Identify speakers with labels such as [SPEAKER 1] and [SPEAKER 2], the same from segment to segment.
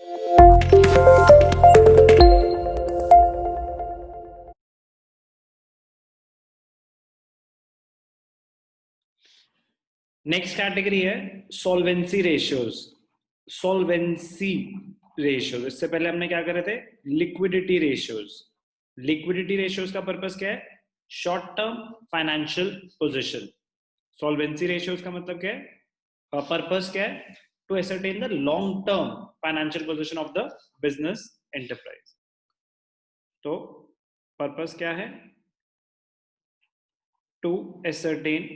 [SPEAKER 1] Next category है solvency ratios. Solvency ratios, इससे पहले हमने क्या करे थे, लिक्विडिटी रेशियोज। लिक्विडिटी रेशियोज का पर्पस क्या है, short term financial position. Solvency ratios का मतलब क्या है, पर्पस क्या है, to ascertain the long term financial position of the business enterprise. तो पर्पस क्या है, to ascertain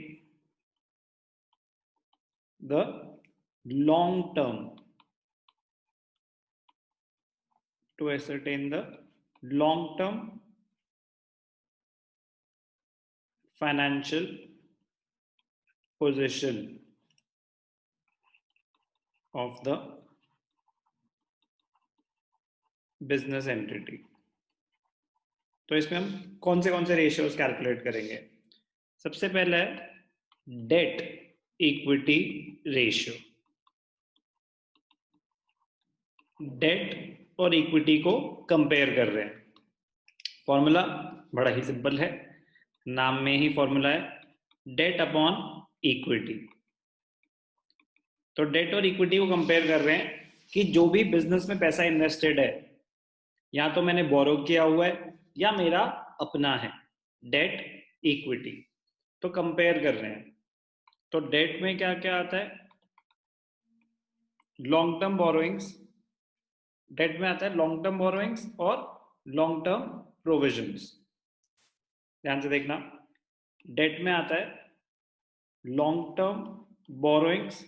[SPEAKER 1] the long term, to ascertain the long term financial position of the business entity। तो इसमें हम कौन से रेशियोज कैलकुलेट करेंगे। सबसे पहले है डेट इक्विटी रेशियो। डेट और इक्विटी को कंपेयर कर रहे हैं। फॉर्मूला बड़ा ही सिंपल है, नाम में ही फॉर्मूला है, डेट अपॉन इक्विटी। तो डेट और इक्विटी को कंपेयर कर रहे हैं कि जो भी बिजनेस में पैसा इन्वेस्टेड है, या तो मैंने बोरो किया हुआ है या मेरा अपना है, डेट इक्विटी। तो कंपेयर कर रहे हैं। तो डेट में क्या क्या आता है, लॉन्ग टर्म बोरोइंग्स। डेट में आता है लॉन्ग टर्म बोरोइंग्स और लॉन्ग टर्म प्रोविजंस। ध्यान से देखना, डेट में आता है long term borrowings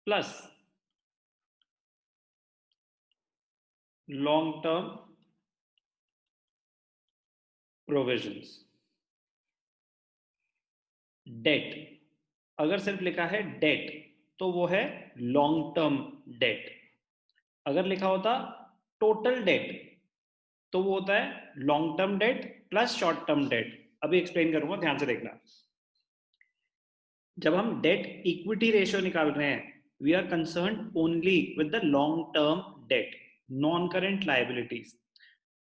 [SPEAKER 1] plus long term provisions. Debt अगर सिर्फ लिखा है डेट तो वो है लॉन्ग टर्म डेट। अगर लिखा होता टोटल डेट तो वो होता है long term debt plus short term date. अभी एक्सप्लेन करूंगा, ध्यान से देखना। जब हम डेट इक्विटी रेशियो निकाल रहे हैं, we are concern only with the long term debt, non current liabilities.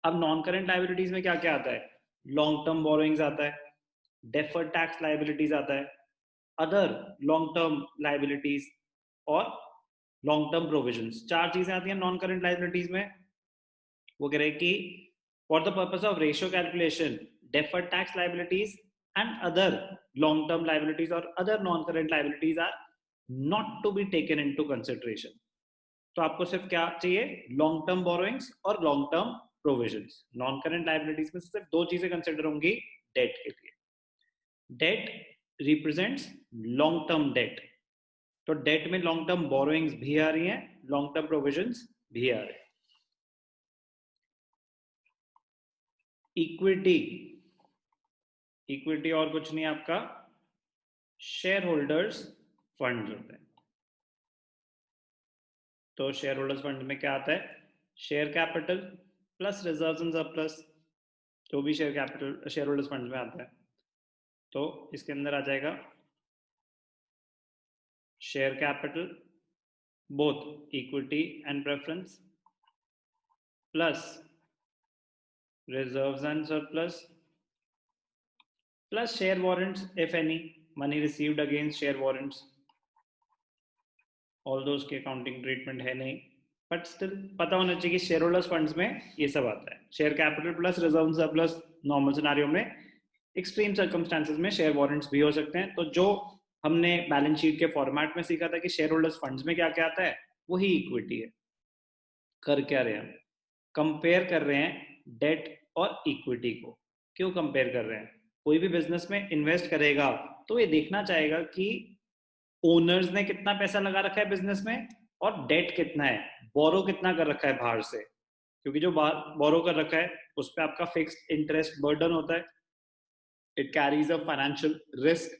[SPEAKER 1] अब नॉन करेंट लाइबिलिटीज में क्या क्या आता है, लॉन्ग टर्म बोरोइंग्स आता है, डेफर्ड टैक्स लाइबिलिटीज आता है, अदर लॉन्ग टर्म लाइबिलिटीज और लॉन्ग टर्म प्रोविजंस। चार चीजें आती हैं नॉन करेंट लाइबिलिटीज में। वो कह रहे हैं कि for the purpose of ratio calculation, deferred tax liabilities and other long term liabilities और other non current liabilities are not to be taken into consideration. तो आपको सिर्फ क्या चाहिए, लॉन्ग टर्म बोरोइंग्स और long term provisions. Non current liabilities में सिर्फ दो चीजें कंसिडर होंगी डेट के लिए। Debt represents long term debt, तो डेट में लॉन्ग टर्म बोरोइंग्स भी आ रही हैं, लॉन्ग टर्म प्रोविजंस भी आ रहे हैं। इक्विटी, इक्विटी और कुछ नहीं आपका शेयर होल्डर्स फंड होते हैं। तो शेयर होल्डर्स फंड में क्या आता है, share capital plus reserves and surplus, जो भी share capital share holders fund में आता है। तो इसके अंदर आ जाएगा share capital both equity and preference plus reserves and surplus plus share warrants if any, money received against share warrants। All दो उसके अकाउंटिंग ट्रीटमेंट है नहीं, बट स्टिल पता होना चाहिए कि शेयर होल्डर्स फंड्स में ये सब आता है। Share capital plus reserve surplus normal scenario में, एक्सट्रीम सर्कमस्टांसेस में शेयर वारंट्स भी हो सकते हैं। तो जो हमने बैलेंस शीट के फॉर्मेट में सीखा था कि शेयर होल्डर्स फंड्स में क्या क्या आता है, वही इक्विटी है। कर क्या रहे हैं, कंपेयर कर रहे हैं डेट और इक्विटी को। क्यों कंपेयर कर रहे हैं, कोई भी बिजनेस में इन्वेस्ट करेगा तो ये देखना चाहेगा कि ओनर्स ने कितना पैसा लगा रखा है बिजनेस में और डेट कितना है, बोरो कितना कर रखा है बाहर से। क्योंकि जो बोरो कर रखा है उस पर आपका फिक्स्ड इंटरेस्ट बर्डन होता है, it carries a financial risk.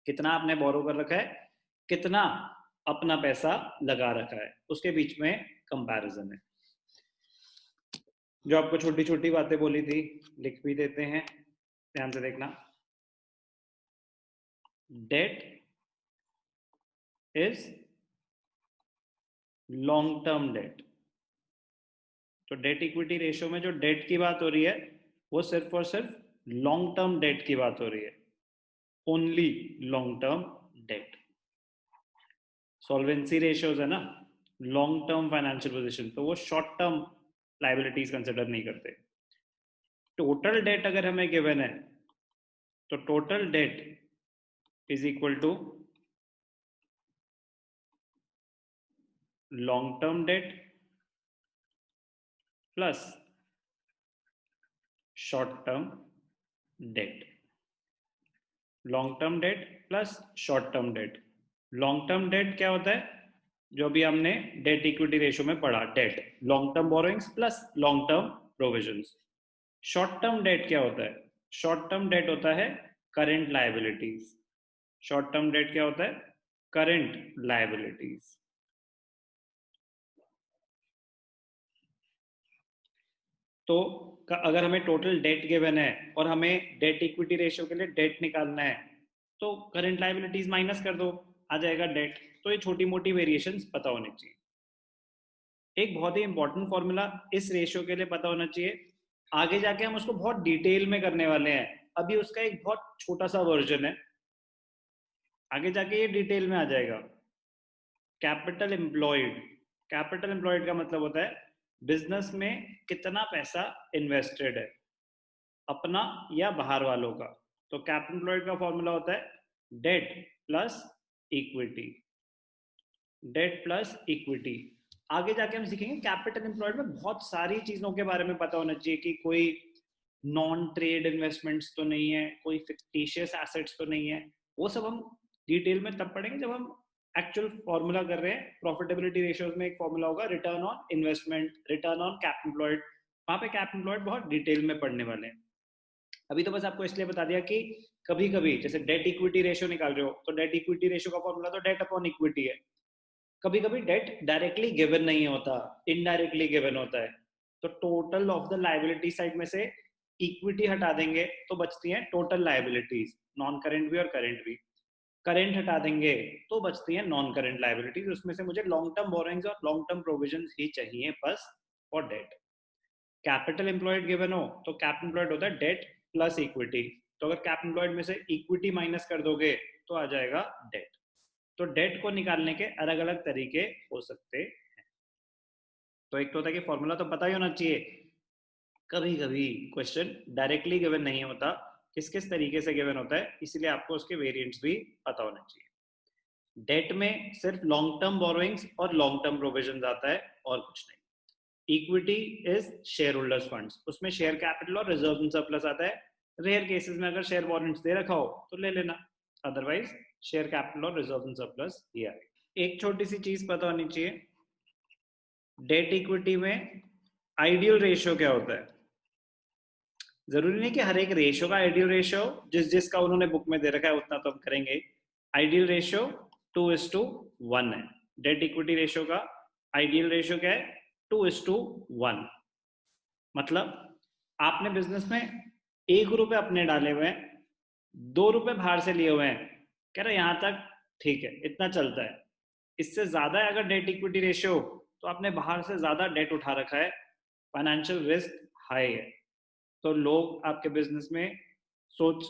[SPEAKER 1] कितना आपने बोरो कर रखा है, कितना अपना पैसा लगा रखा है, उसके बीच में कंपैरिजन है। जो आपको छोटी छोटी बातें बोली थी लिख भी देते हैं, ध्यान से देखना। Debt is long term debt. तो डेट इक्विटी रेशियो में जो डेट की बात हो रही है वो सिर्फ और सिर्फ लॉन्ग टर्म डेट की बात हो रही है, only long term date. Solvency ratios है ना, लॉन्ग टर्म फाइनेंशियल पोजीशन, तो वो शॉर्ट टर्म लाइबिलिटीज कंसिडर नहीं करते। टोटल डेट अगर हमें गिवन है तो total debt is equal to long term debt plus short term debt. Long term debt plus short term debt. Long term debt क्या होता है, जो भी हमने डेट इक्विटी रेशियो में पढ़ा, debt long term borrowings plus long term provisions. Short term debt क्या होता है, शॉर्ट टर्म डेट होता है current liabilities. Short term debt क्या होता है, करंट लायबिलिटीज। तो अगर हमें टोटल डेट गिवन है और हमें डेट इक्विटी रेशियो के लिए डेट निकालना है तो करंट लायबिलिटीज माइनस कर दो, आ जाएगा डेट। तो ये छोटी मोटी वेरिएशंस पता होनी चाहिए। एक बहुत ही इंपॉर्टेंट फॉर्मूला इस रेशियो के लिए पता होना चाहिए, आगे जाके हम उसको बहुत डिटेल में करने वाले हैं, अभी उसका एक बहुत छोटा सा वर्जन है, आगे जाके ये डिटेल में आ जाएगा। Capital employed. कैपिटल एम्प्लॉयड का मतलब होता है बिजनेस में कितना पैसा इन्वेस्टेड है, अपना या बाहर वालों का। तो कैपिटल एम्प्लॉयड का फॉर्मूला होता है debt plus equity. Debt plus equity. आगे जाके हम सीखेंगे कैपिटल एम्प्लॉयड में बहुत सारी चीजों के बारे में पता होना चाहिए कि कोई नॉन ट्रेड इन्वेस्टमेंट्स तो नहीं है, कोई फिक्टिशियस एसेट्स तो नहीं है। वो सब हम डिटेल में तब पढ़ेंगे जब हम एक्चुअल फॉर्मूला कर रहे हैं। प्रॉफिटेबिलिटी रेशियोज में एक फॉर्मूला होगा return on investment, return on cap employed, वहां पे कैप एम्प्लॉयड बहुत डिटेल में पढ़ने वाले हैं। अभी तो बस आपको इसलिए बता दिया कि कभी कभी जैसे डेट इक्विटी रेशियो निकाल रहे हो तो डेट इक्विटी रेशियो का फॉर्मूला तो डेट अपॉन इक्विटी है। कभी कभी डेट डायरेक्टली गिवन नहीं होता, इनडायरेक्टली गिवन होता है। तो total of the liability side में से इक्विटी हटा देंगे तो बचती है टोटल लायबिलिटीज, नॉन करेंट भी और करेंट भी। करेंट हटा देंगे तो बचती है नॉन करेंट लायबिलिटीज, उसमें से मुझे लॉन्ग टर्म बोरोइंग्स और लॉन्ग टर्म प्रोविजंस ही चाहिए बस for debt. Capital employed given हो तो कैप एम्प्लॉयड होता है डेट प्लस इक्विटी। तो अगर कैप एम्प्लॉयड में से इक्विटी माइनस कर दोगे तो आ जाएगा डेट। तो डेट को निकालने के अलग अलग तरीके हो सकते हैं। तो एक तो होता है कि फॉर्मूला तो पता ही होना चाहिए, कभी कभी क्वेश्चन डायरेक्टली गिवन नहीं होता, किस किस तरीके से गिवन होता है, इसीलिए आपको उसके वेरिएंट्स भी पता होने चाहिए। डेट में सिर्फ लॉन्ग टर्म बोरोइंग्स और लॉन्ग टर्म प्रोविजंस आता है और कुछ नहीं। Equity is share holders funds, उसमें शेयर कैपिटल और रिजर्व इन सरप्लस आता है। रेयर केसेस में अगर शेयर वारंट्स दे रखा हो तो ले लेना, अदरवाइज शेयर कैपिटल और रिजर्व इन सरप्लस ये आएगा। एक छोटी सी चीज पता होनी चाहिए, डेट इक्विटी में आइडियल रेशियो क्या होता है। जरूरी नहीं कि हर एक रेशियो का आइडियल रेशियो जिस जिसका उन्होंने बुक में दे रखा है उतना तो हम करेंगे। आइडियल रेशियो 2:1 है। डेट इक्विटी रेशियो का आइडियल रेशियो क्या है, 2:1। मतलब आपने बिजनेस में 1 रुपए अपने डाले हुए हैं, 2 रुपए बाहर से लिए हुए हैं, कह रहे यहां तक ठीक है, इतना चलता है। इससे ज्यादा है अगर डेट इक्विटी रेशियो तो आपने बाहर से ज्यादा डेट उठा रखा है, फाइनेंशियल रिस्क हाई है। तो लोग आपके बिजनेस में सोच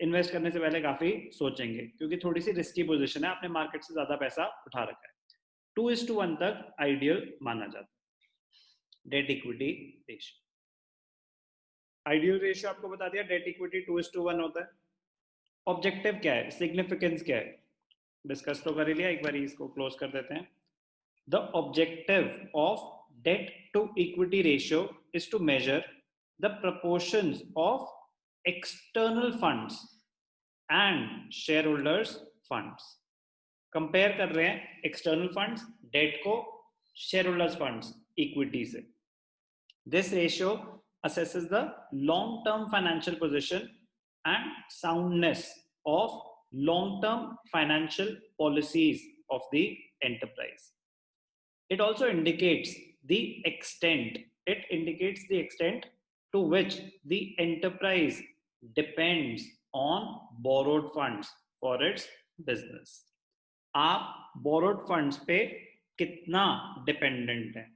[SPEAKER 1] इन्वेस्ट करने से पहले काफी सोचेंगे क्योंकि थोड़ी सी रिस्की पोजीशन है, आपने मार्केट से ज्यादा पैसा उठा रखा है। 2:1 तक आइडियल माना जाता है debt equity ratio. Ideal ratio आपको बता दिया, डेट इक्विटी 2:1 होता है। ऑब्जेक्टिव क्या है, सिग्निफिकेंस क्या है, डिस्कस तो कर ही लिया, एक बार इसको क्लोज कर देते हैं। The objective of debt to equity ratio is to measure the proportions of external funds and shareholders funds। Compare कर रहे हैं एक्सटर्नल फंड्स डेट को शेयर होल्डर्स फंड्स इक्विटी से। This ratio assesses the long term financial position and soundness of long term financial policies of the enterprise. It also indicates the extent, it indicates the extent to which the enterprise depends on borrowed funds for its business। आप borrowed funds पे कितना dependent है,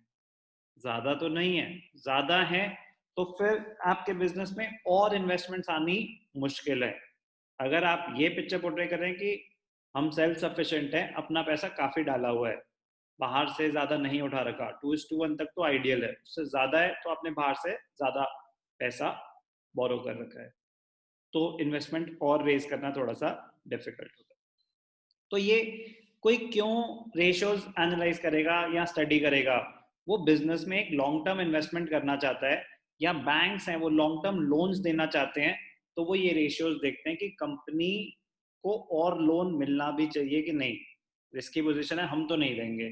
[SPEAKER 1] ज्यादा तो नहीं है, ज्यादा है तो फिर आपके बिजनेस में और इन्वेस्टमेंट्स आनी मुश्किल है। अगर आप ये पिक्चर पोर्ट्रे करें कि हम सेल्फ सफिशिएंट हैं, अपना पैसा काफी डाला हुआ है, बाहर से ज्यादा नहीं उठा रखा, 2:1 तक तो आइडियल है, उससे ज्यादा है तो आपने बाहर से ज्यादा पैसा बोरो कर रखा है, तो इन्वेस्टमेंट और रेज करना थोड़ा सा डिफिकल्ट होता है। तो ये कोई क्यों रेशियोज एनालाइज करेगा या स्टडी करेगा? वो बिजनेस में एक लॉन्ग टर्म इन्वेस्टमेंट करना चाहता है, या बैंक्स हैं वो लॉन्ग टर्म लोन्स देना चाहते हैं, तो वो ये रेशियोज देखते हैं कि कंपनी को और लोन मिलना भी चाहिए कि नहीं, रिस्की पोजीशन है हम तो नहीं देंगे।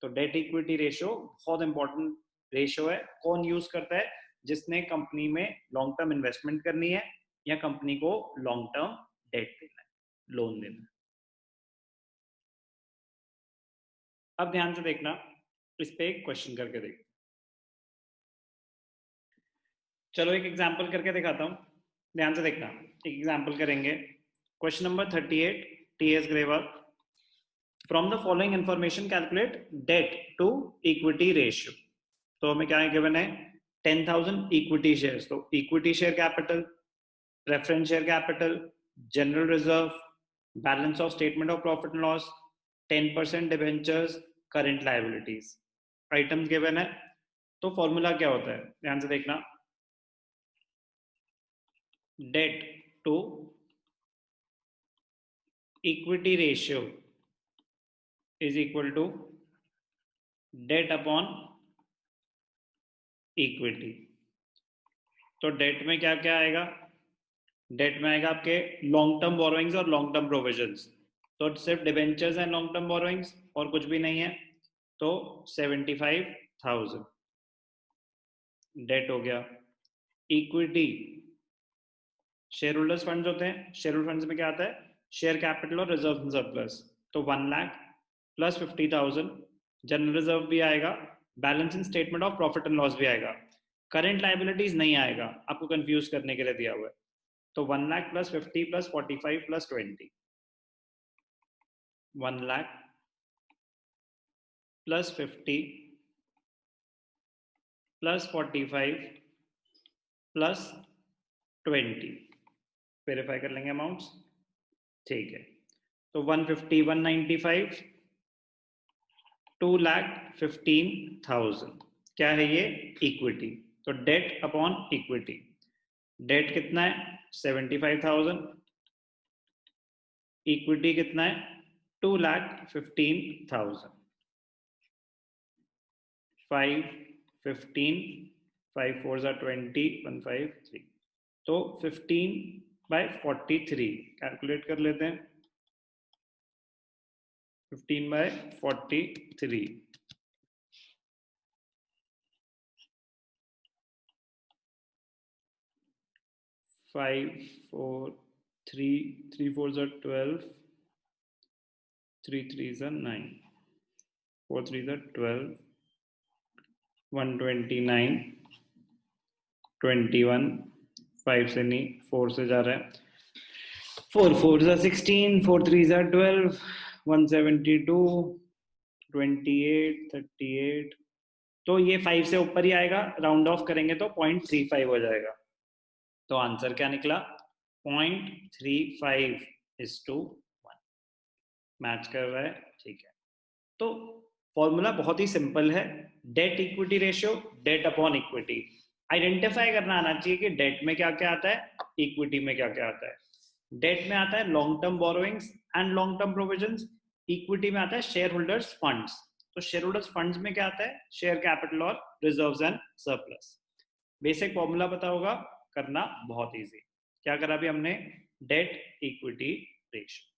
[SPEAKER 1] तो डेट इक्विटी रेशियो बहुत इंपॉर्टेंट रेशियो है। कौन यूज करता है? जिसने कंपनी में लॉन्ग टर्म इन्वेस्टमेंट करनी है या कंपनी को लॉन्ग टर्म डेट देना है, लोन देना है। अब ध्यान से देखना, इस पे एक क्वेश्चन करके देख, चलो एक एग्जांपल करके दिखाता हूं, ध्यान से देखना। एक एग्जांपल करेंगे, question number 38, TS Grewal, from the following information calculate debt to equity ratio. तो हमें क्या गिवन है? 10,000 इक्विटी शेयर्स, तो equity share capital, preference share capital, general reserve, balance of statement of profit and loss, 10% debentures, current liabilities, items given है। तो formula क्या होता है, ध्यान से देखना, debt to equity ratio is equal to debt upon equity. तो debt में क्या क्या आएगा? डेट में आएगा आपके लॉन्ग टर्म बोरोइंग्स और लॉन्ग टर्म प्रोविजंस, तो सिर्फ debentures and long term borrowings और कुछ भी नहीं है, तो 75,000 डेट हो गया। इक्विटी शेयर होल्डर्स फंड्स होते हैं, शेयर होल्डर फंड्स में क्या आता है? शेयर कैपिटल और रिजर्व एंड सरप्लस, तो 1 लाख प्लस 50,000, जनरल रिजर्व भी आएगा, balance in statement of profit and loss भी आएगा, करंट लाइबिलिटीज नहीं आएगा, आपको कंफ्यूज करने के लिए दिया हुआ है। तो 1 lakh plus 50 plus 45 plus 20, 1 lakh plus 50 plus 45 plus 20, verify कर लेंगे अमाउंट्स, ठीक है। तो 150, 195, 2,15,000, क्या है ये? इक्विटी। तो डेट अपॉन इक्विटी, डेट कितना है? 75,000, इक्विटी कितना है? 2,15,000, 5, 15, 5 4 20, 153, तो 15/43 कैलकुलेट कर लेते हैं, 15/43, 5 4 3 3 4 12, 3 3 9, 4 3 12, 129, 21, 5 से नहीं 4 से जा रहा है, 4 4 16, 4 3 12, 172, 28, 38, तो ये 5 से ऊपर ही आएगा, राउंड ऑफ करेंगे तो 0.35 हो जाएगा। तो आंसर क्या निकला? 0.35:1, मैच कर रहा है, ठीक है। तो फॉर्मूला बहुत ही सिंपल है, debt equity ratio, debt upon equity. Identify करना आना चाहिए कि डेट में क्या क्या आता है, इक्विटी में क्या क्या आता है। डेट में आता है long term borrowings and long term provisions, equity में आता है शेयर होल्डर्स फंड्स। तो शेयर होल्डर्स फंड्स में क्या आता है? शेयर कैपिटल और reserves and surplus. Basic formula पता होगा, करना बहुत इजी। क्या करा अभी हमने? Date equity ratio.